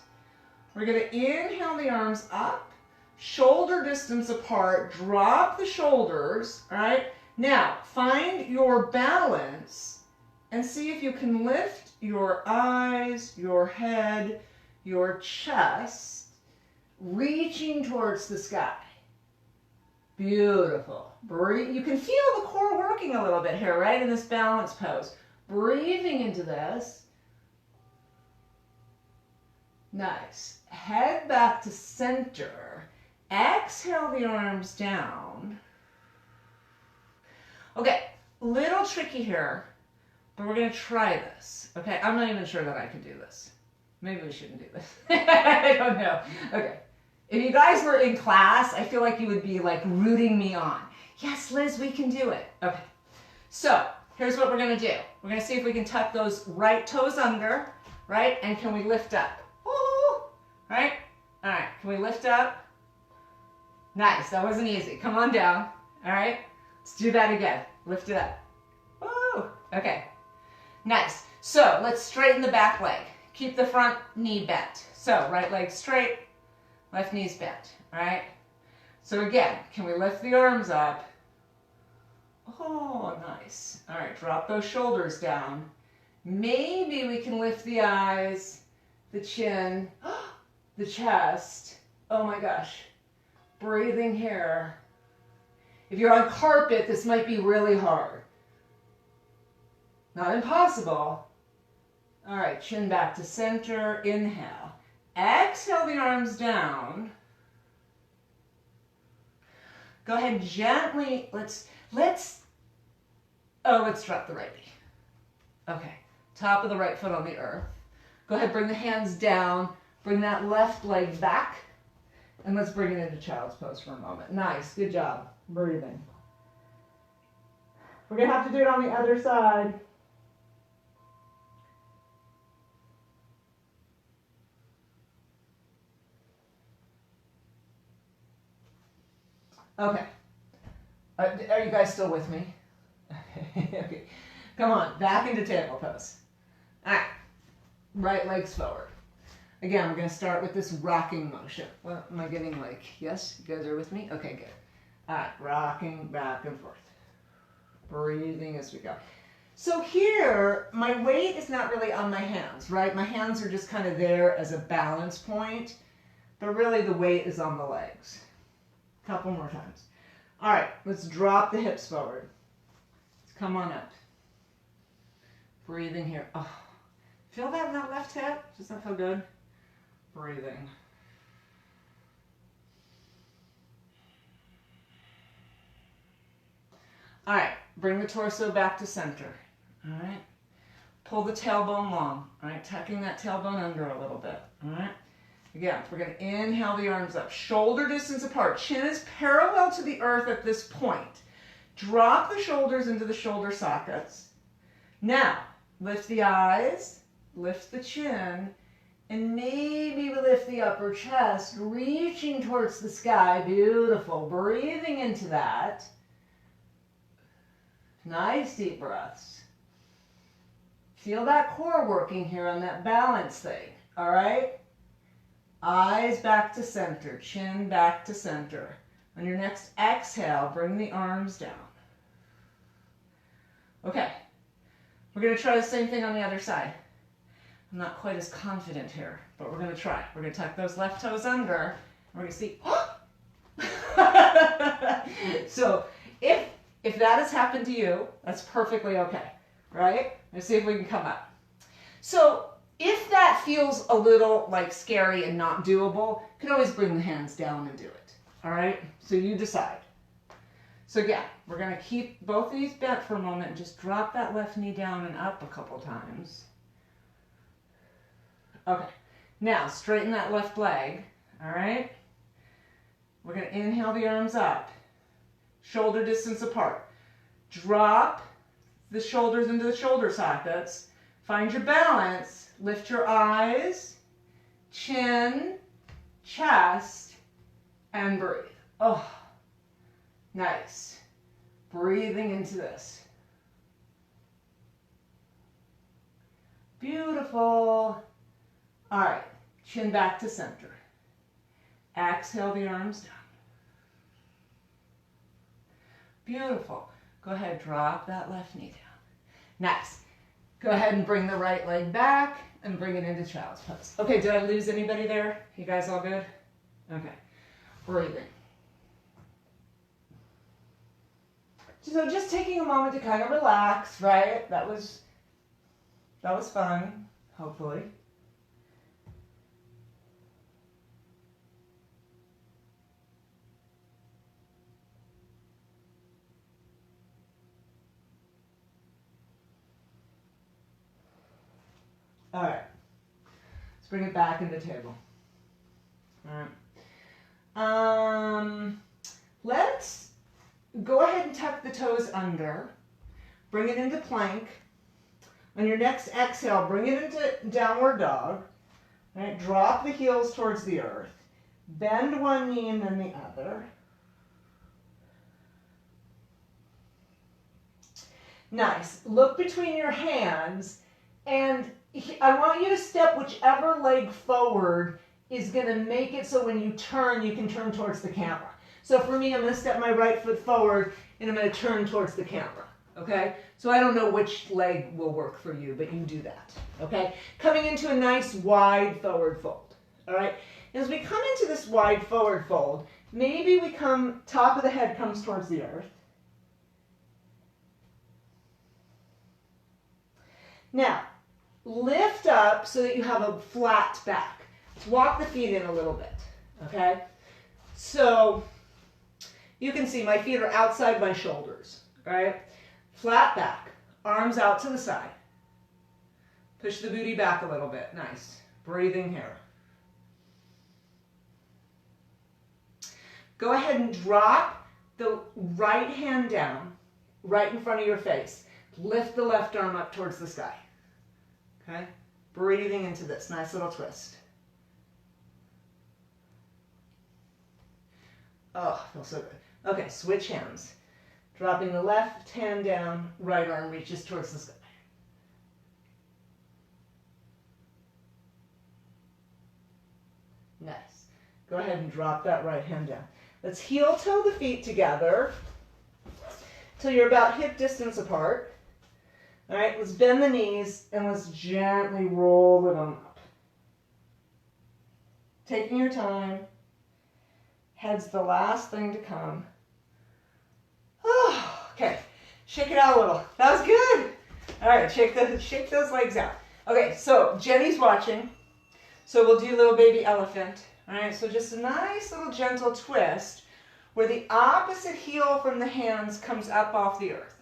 We're going to inhale the arms up. shoulder distance apart, drop the shoulders, all right? Now, find your balance and see if you can lift your eyes, your head, your chest, reaching towards the sky. Beautiful. Breathe. You can feel the core working a little bit here, right, in this balance pose. Breathing into this. Nice. Head back to center. Exhale the arms down. Okay, little tricky here, but we're going to try this. Okay, I'm not even sure that I can do this. Maybe we shouldn't do this. I don't know. Okay. If you guys were in class, I feel like you would be like rooting me on. Yes, Liz, we can do it. Okay. So here's what we're going to do. We're going to see if we can tuck those right toes under, right? And can we lift up? Woo! Right? All right. Can we lift up? Nice. That wasn't easy. Come on down. All right. Let's do that again. Lift it up. Woo! Okay. Nice. So let's straighten the back leg. Keep the front knee bent. So right leg straight, left knee's bent. All right. So again, can we lift the arms up? Oh, nice. All right. Drop those shoulders down. Maybe we can lift the eyes, the chin, the chest. Oh my gosh. Breathing here. If you're on carpet, this might be really hard. Not impossible. All right, chin back to center. Inhale. Exhale the arms down. Go ahead gently. Let's drop the right knee. Okay, top of the right foot on the earth. Go ahead, bring the hands down. Bring that left leg back. And let's bring it into child's pose for a moment. Nice, good job. Breathing. We're going to have to do it on the other side. Okay. Are you guys still with me? Okay. Okay. Come on, back into table pose. All right. Right legs forward. Again, we're going to start with this rocking motion. What am I getting like? Yes? You guys are with me? Okay, good. All right, rocking back and forth. Breathing as we go. So here, my weight is not really on my hands, right? My hands are just kind of there as a balance point, but really the weight is on the legs. A couple more times. All right, let's drop the hips forward. Let's come on up. Breathing here. Oh, feel that in that left hip? Does that feel good? Breathing. All right, bring the torso back to center. All right, pull the tailbone long. All right, tucking that tailbone under a little bit. All right, again, we're going to inhale the arms up, shoulder distance apart. Chin is parallel to the earth at this point. Drop the shoulders into the shoulder sockets. Now, lift the eyes, lift the chin, and maybe we lift the upper chest, reaching towards the sky. Beautiful. Breathing into that. Nice deep breaths. Feel that core working here on that balance thing. All right? Eyes back to center, chin back to center. On your next exhale, bring the arms down. Okay. We're going to try the same thing on the other side. I'm not quite as confident here, but we're going to try. We're going to tuck those left toes under. And we're going to see. So if that has happened to you, that's perfectly okay, right? Let's see if we can come up. So if that feels a little like scary and not doable, you can always bring the hands down and do it, all right? So you decide. So again, we're going to keep both of these bent for a moment and just drop that left knee down and up a couple times. Okay, now straighten that left leg, all right? We're going to inhale the arms up, shoulder distance apart. Drop the shoulders into the shoulder sockets. Find your balance. Lift your eyes, chin, chest, and breathe. Oh, nice. Breathing into this. Beautiful. All right, chin back to center. Exhale the arms down. Beautiful. Go ahead, drop that left knee down. Nice. Go ahead and bring the right leg back and bring it into child's pose. Okay, did I lose anybody there? You guys all good? Okay. Breathing. So just taking a moment to kind of relax, right? That was fun, hopefully. All right, let's bring it back into table. All right. Let's go ahead and tuck the toes under. Bring it into plank. On your next exhale, bring it into downward dog. All right, drop the heels towards the earth. Bend one knee and then the other. Nice. Look between your hands, and I want you to step whichever leg forward is going to make it so when you turn, you can turn towards the camera. So for me, I'm going to step my right foot forward, and I'm going to turn towards the camera, okay? So I don't know which leg will work for you, but you do that, okay? Coming into a nice wide forward fold, all right? As we come into this wide forward fold, maybe we come, top of the head comes towards the earth. Now, lift up so that you have a flat back. Let's walk the feet in a little bit, okay? So you can see my feet are outside my shoulders, right? Flat back, arms out to the side. Push the booty back a little bit. Nice. Breathing here. Go ahead and drop the right hand down, right in front of your face. Lift the left arm up towards the sky. Okay? Breathing into this. Nice little twist. Oh, feels so good. Okay, switch hands. Dropping the left hand down, right arm reaches towards the sky. Nice. Go ahead and drop that right hand down. Let's heel toe the feet together till you're about hip distance apart. All right, let's bend the knees and let's gently roll it on up. Taking your time. Head's the last thing to come. Oh, okay, shake it out a little. That was good. All right, shake those legs out. Okay, so Jenny's watching. So we'll do little baby elephant. All right, so just a nice little gentle twist where the opposite heel from the hands comes up off the earth.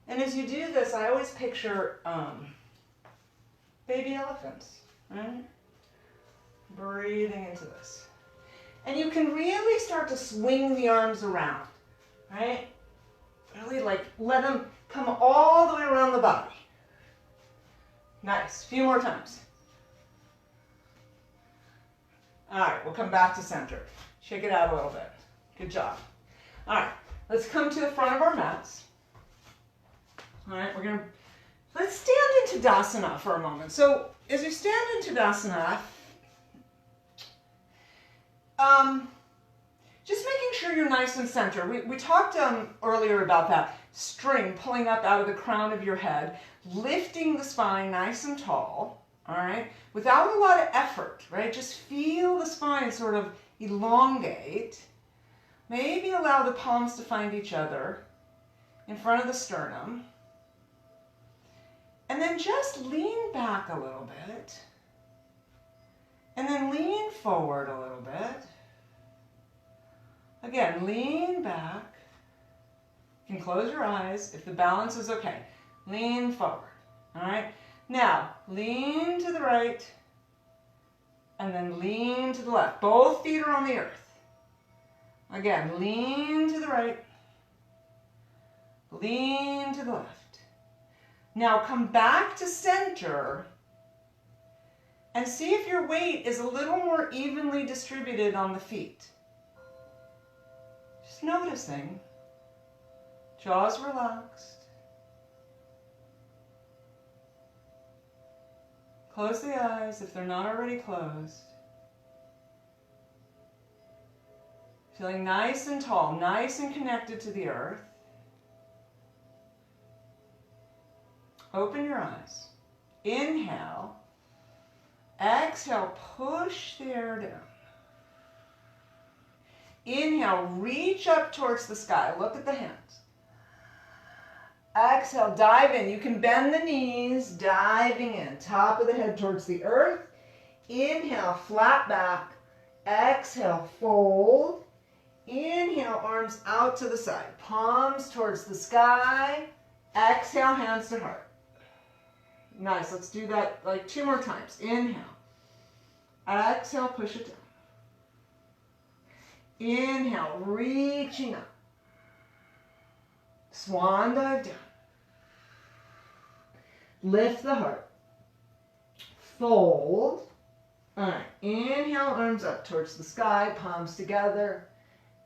And as you do this, I always picture baby elephants, right? Breathing into this. And you can really start to swing the arms around, right? Really like let them come all the way around the body. Nice. A few more times. All right, we'll come back to center. Shake it out a little bit. Good job. All right, let's come to the front of our mats. All right, let's stand in Tadasana for a moment. So as you stand in Tadasana, just making sure you're nice and center. We talked earlier about that string pulling up out of the crown of your head, lifting the spine nice and tall, all right, without a lot of effort, right? Just feel the spine sort of elongate. Maybe allow the palms to find each other in front of the sternum. And then just lean back a little bit. And then lean forward a little bit. Again, lean back. You can close your eyes if the balance is okay. Lean forward. All right? Now, lean to the right and then lean to the left. Both feet are on the earth. Again, lean to the right. Lean to the left. Now come back to center and see if your weight is a little more evenly distributed on the feet. Just noticing. Jaws relaxed. Close the eyes if they're not already closed. Feeling nice and tall, nice and connected to the earth. Open your eyes. Inhale. Exhale, push the air down. Inhale, reach up towards the sky. Look at the hands. Exhale, dive in. You can bend the knees, diving in. Top of the head towards the earth. Inhale, flat back. Exhale, fold. Inhale, arms out to the side. Palms towards the sky. Exhale, hands to heart. Nice. Let's do that like 2 more times. Inhale. Exhale, push it down. Inhale, reaching up. Swan dive down. Lift the heart. Fold. All right. Inhale, arms up towards the sky, palms together.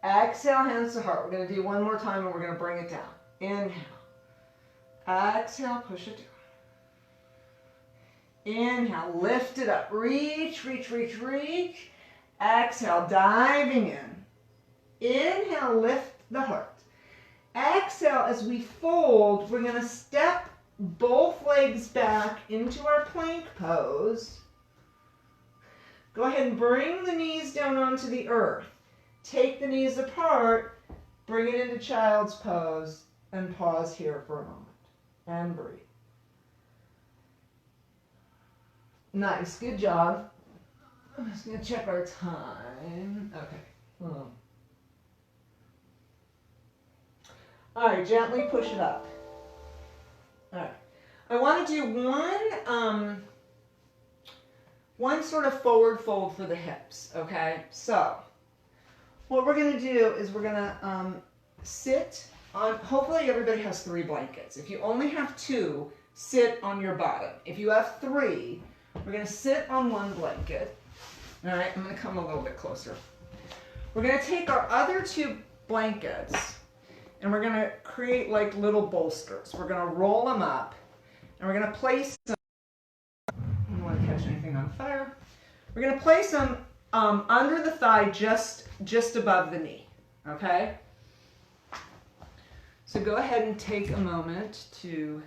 Exhale, hands to heart. We're going to do 1 more time and we're going to bring it down. Inhale. Exhale, push it down. Inhale, lift it up. Reach, reach, reach, reach. Exhale, diving in. Inhale, lift the heart. Exhale, as we fold, we're going to step both legs back into our plank pose. Go ahead and bring the knees down onto the earth. Take the knees apart, bring it into child's pose, and pause here for a moment. And breathe. Nice, good job. I'm just going to check our time. Okay, hold on. All right, gently push it up. All right. I want to do one sort of forward fold for the hips, okay? So, what we're going to do is we're going to sit on, hopefully everybody has 3 blankets. If you only have 2, sit on your bottom. If you have 3, we're going to sit on 1 blanket. All right, I'm going to come a little bit closer. We're going to take our other 2 blankets and we're going to create like little bolsters. We're going to roll them up and we're going to place them. I don't want to catch anything on fire. We're going to place them under the thigh, just above the knee, okay? So go ahead and take a moment to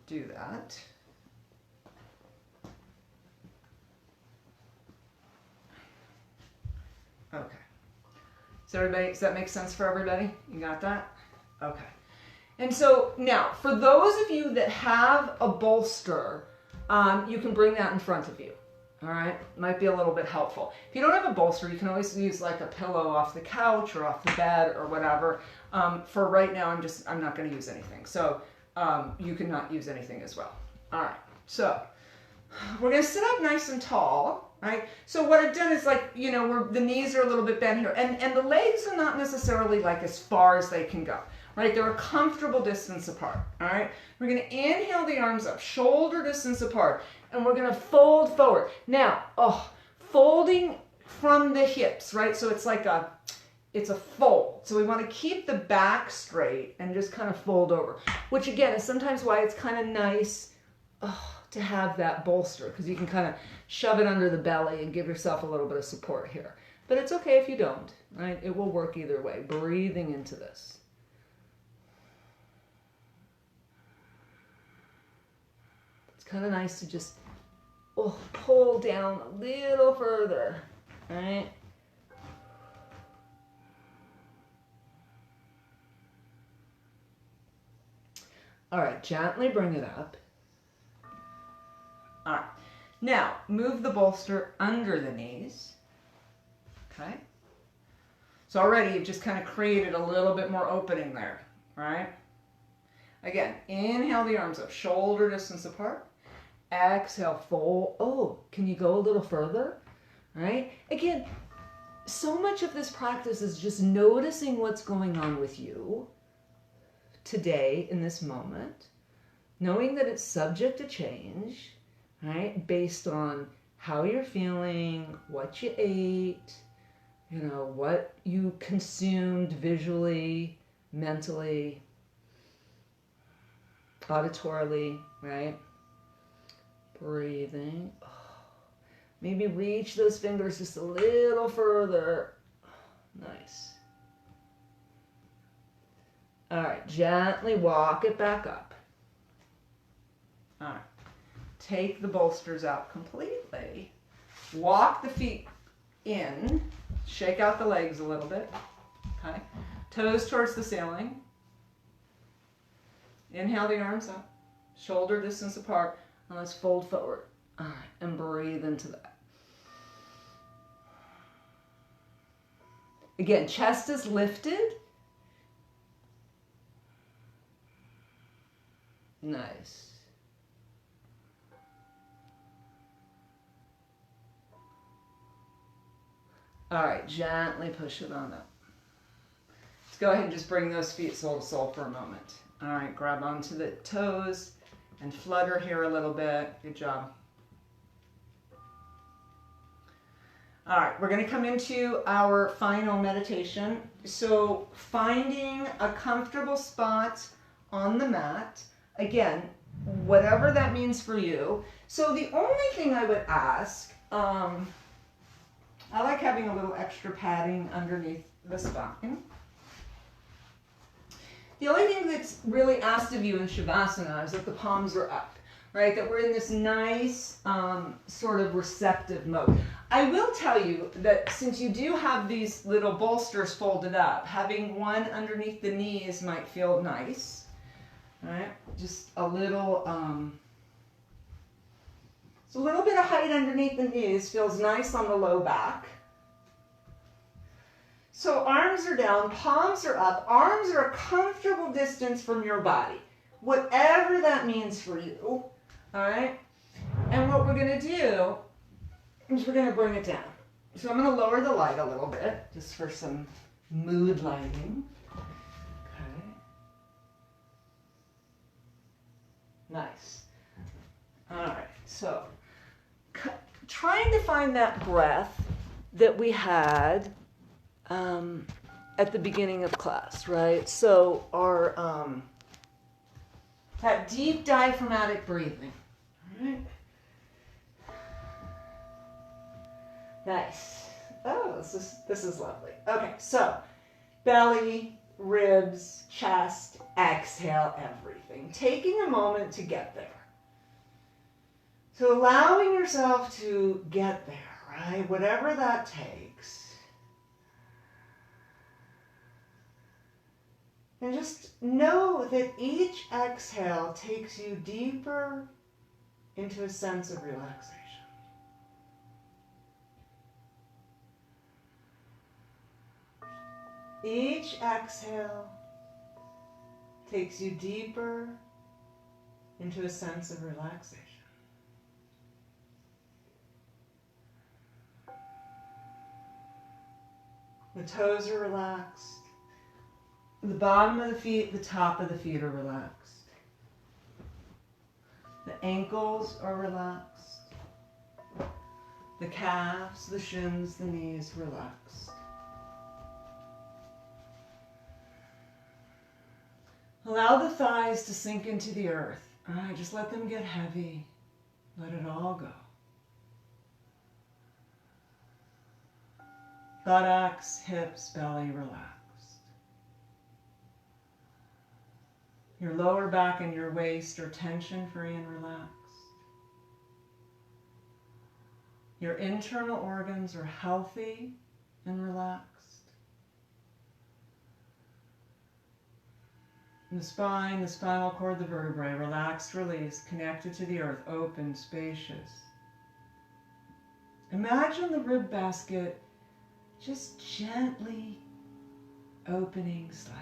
do that. Okay. Does that make sense for everybody? You got that? Okay. And so now, for those of you that have a bolster, you can bring that in front of you. All right, might be a little bit helpful. If you don't have a bolster, you can always use like a pillow off the couch or off the bed or whatever. For right now, I'm not going to use anything. So you can not use anything as well. All right, so we're going to sit up nice and tall. Right? So what I've done is like, you know, the knees are a little bit bent here, and the legs are not necessarily like as far as they can go. Right? They're a comfortable distance apart. All right. We're going to inhale the arms up, shoulder distance apart, and we're going to fold forward. Now, folding from the hips, right? So it's like it's a fold. So we want to keep the back straight and just kind of fold over, which again is sometimes why it's kind of nice to have that bolster, because you can kind of shove it under the belly and give yourself a little bit of support here. But it's okay if you don't, right? It will work either way. Breathing into this. It's kind of nice to just pull down a little further, right? All right, gently bring it up. All right, now move the bolster under the knees, okay? So already you've just kind of created a little bit more opening there, right? Again, inhale the arms up, shoulder distance apart. Exhale, fold. Oh, can you go a little further? Right? Again, so much of this practice is just noticing what's going on with you today in this moment, knowing that it's subject to change, right? Based on how you're feeling, what you ate, you know, what you consumed visually, mentally, auditorily, right? Breathing. Maybe reach those fingers just a little further. Nice. All right, gently walk it back up. All right, take the bolsters out completely. Walk the feet in. Shake out the legs a little bit. Okay, toes towards the ceiling. Inhale the arms up, shoulder distance apart, and let's fold forward. All right, and breathe into that. Again, chest is lifted. Nice. All right, gently push it on up. Let's go ahead and just bring those feet sole to sole for a moment. All right, grab onto the toes and flutter here a little bit. Good job. All right, we're going to come into our final meditation. So finding a comfortable spot on the mat, again, whatever that means for you. So the only thing I would ask, I like having a little extra padding underneath the spine. The only thing that's really asked of you in Shavasana is that the palms are up, right? That we're in this nice sort of receptive mode. I will tell you that since you do have these little bolsters folded up, having one underneath the knees might feel nice, right? Just a little, so a little bit of height underneath the knees feels nice on the low back. So arms are down, palms are up, arms are a comfortable distance from your body, whatever that means for you, all right? And what we're going to do is we're going to bring it down. So I'm going to lower the light a little bit, just for some mood lighting. Okay. Nice. All right, so trying to find that breath that we had at the beginning of class, right? So our that deep diaphragmatic breathing. All right. Nice. Oh, this is lovely. Okay, so belly, ribs, chest, exhale everything. Taking a moment to get there. So allowing yourself to get there, right? Whatever that takes. And just know that each exhale takes you deeper into a sense of relaxation. Each exhale takes you deeper into a sense of relaxation. The toes are relaxed. The bottom of the feet, the top of the feet are relaxed. The ankles are relaxed. The calves, the shins, the knees relaxed. Allow the thighs to sink into the earth. All right, just let them get heavy. Let it all go. Buttocks, hips, belly relaxed. Your lower back and your waist are tension-free and relaxed. Your internal organs are healthy and relaxed. And the spine, the spinal cord, the vertebrae, relaxed, released, connected to the earth, open, spacious. Imagine the rib basket just gently opening slightly.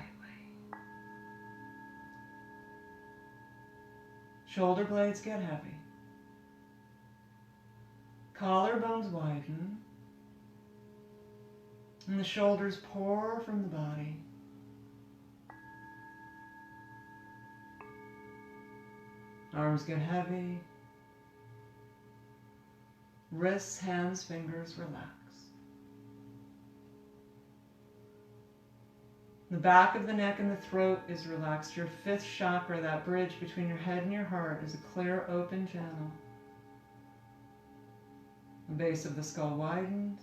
Shoulder blades get heavy. Collarbones widen. And the shoulders pour from the body. Arms get heavy. Wrists, hands, fingers relax. The back of the neck and the throat is relaxed. Your fifth chakra, that bridge between your head and your heart, is a clear, open channel. The base of the skull widens,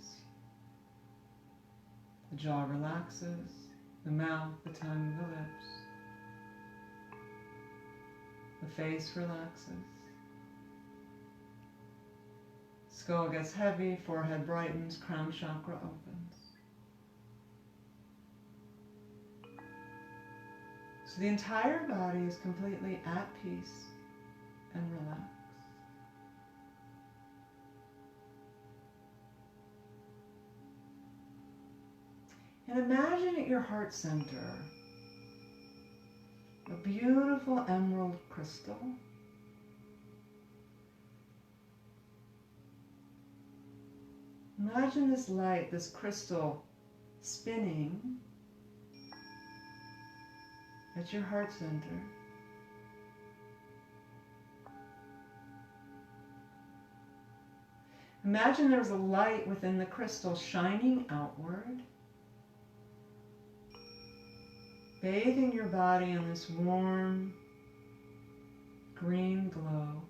the jaw relaxes, the mouth, the tongue, the lips. The face relaxes. Skull gets heavy, forehead brightens, crown chakra opens. So the entire body is completely at peace and relaxed. And imagine at your heart center a beautiful emerald crystal. Imagine this light, this crystal, spinning at your heart center. Imagine there's a light within the crystal shining outward, bathing your body in this warm green glow.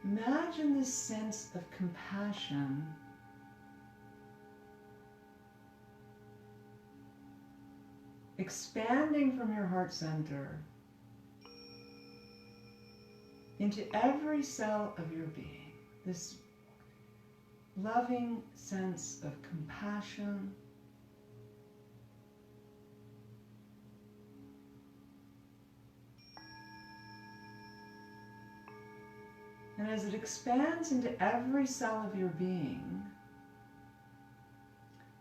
Imagine this sense of compassion expanding from your heart center into every cell of your being. This loving sense of compassion, and as it expands into every cell of your being,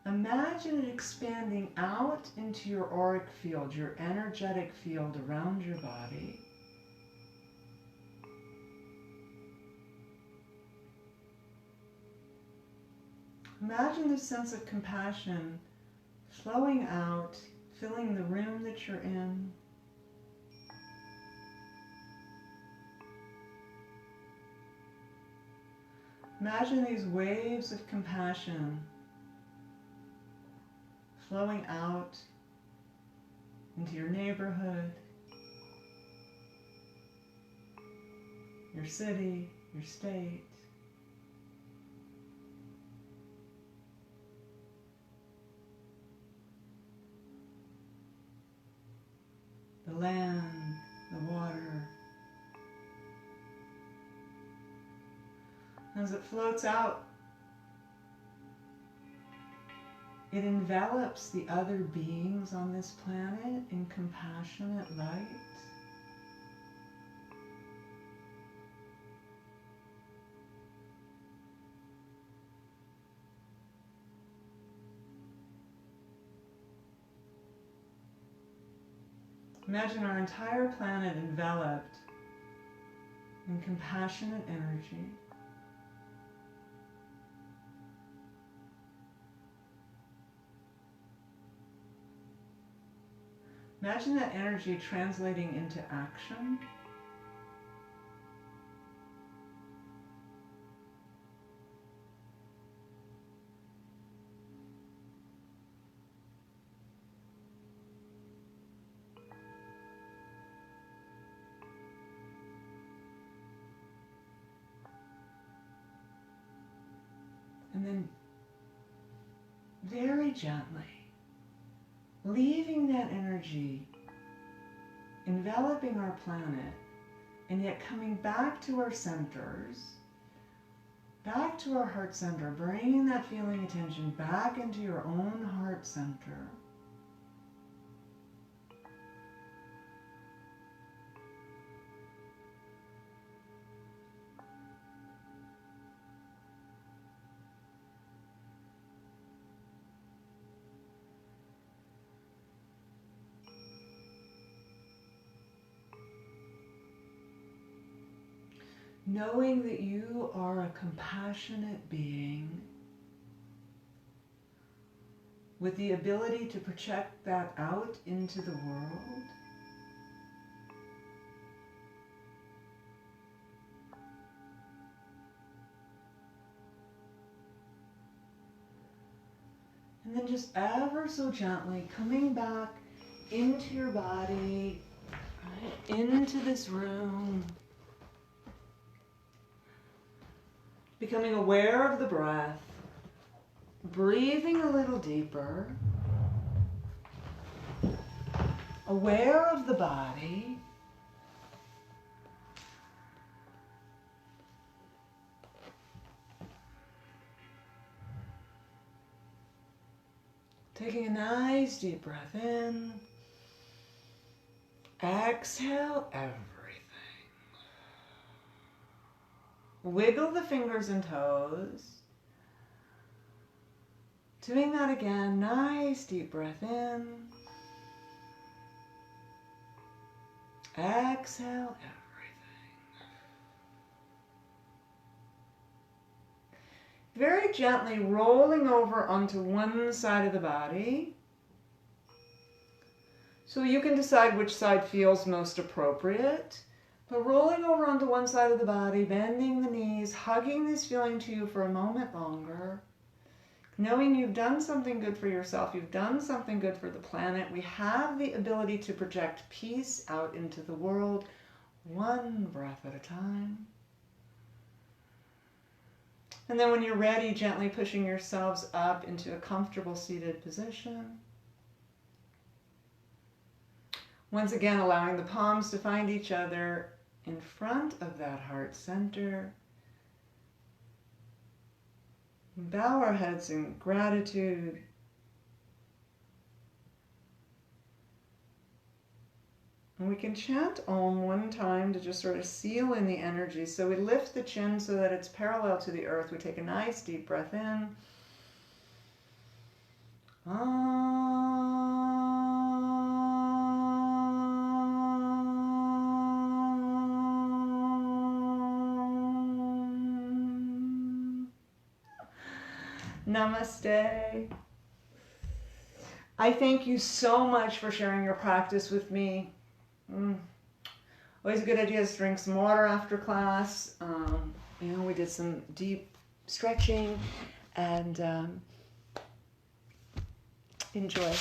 imagine it expanding out into your auric field, your energetic field around your body. Imagine this sense of compassion flowing out, filling the room that you're in. Imagine these waves of compassion flowing out into your neighborhood, your city, your state. The land, the water. As it floats out, it envelops the other beings on this planet in compassionate light. Imagine our entire planet enveloped in compassionate energy. Imagine that energy translating into action. And then very gently, leaving that energy enveloping our planet, and yet coming back to our centers, back to our heart center, bringing that feeling attention back into your own heart center. Knowing that you are a compassionate being with the ability to project that out into the world. And then just ever so gently coming back into your body, right, into this room. Becoming aware of the breath. Breathing a little deeper. Aware of the body. Taking a nice deep breath in. Exhale everything. Wiggle the fingers and toes. Doing that again. Nice deep breath in. Exhale everything. Very gently rolling over onto one side of the body. So you can decide which side feels most appropriate. But rolling over onto one side of the body, bending the knees, hugging this feeling to you for a moment longer. Knowing you've done something good for yourself, you've done something good for the planet. We have the ability to project peace out into the world, one breath at a time. And then when you're ready, gently pushing yourselves up into a comfortable seated position. Once again, allowing the palms to find each other in front of that heart center. Bow our heads in gratitude. And we can chant Om one time to just sort of seal in the energy. So we lift the chin so that it's parallel to the earth. We take a nice deep breath in. Namaste. I thank you so much for sharing your practice with me. Always a good idea to drink some water after class. We did some deep stretching and enjoy.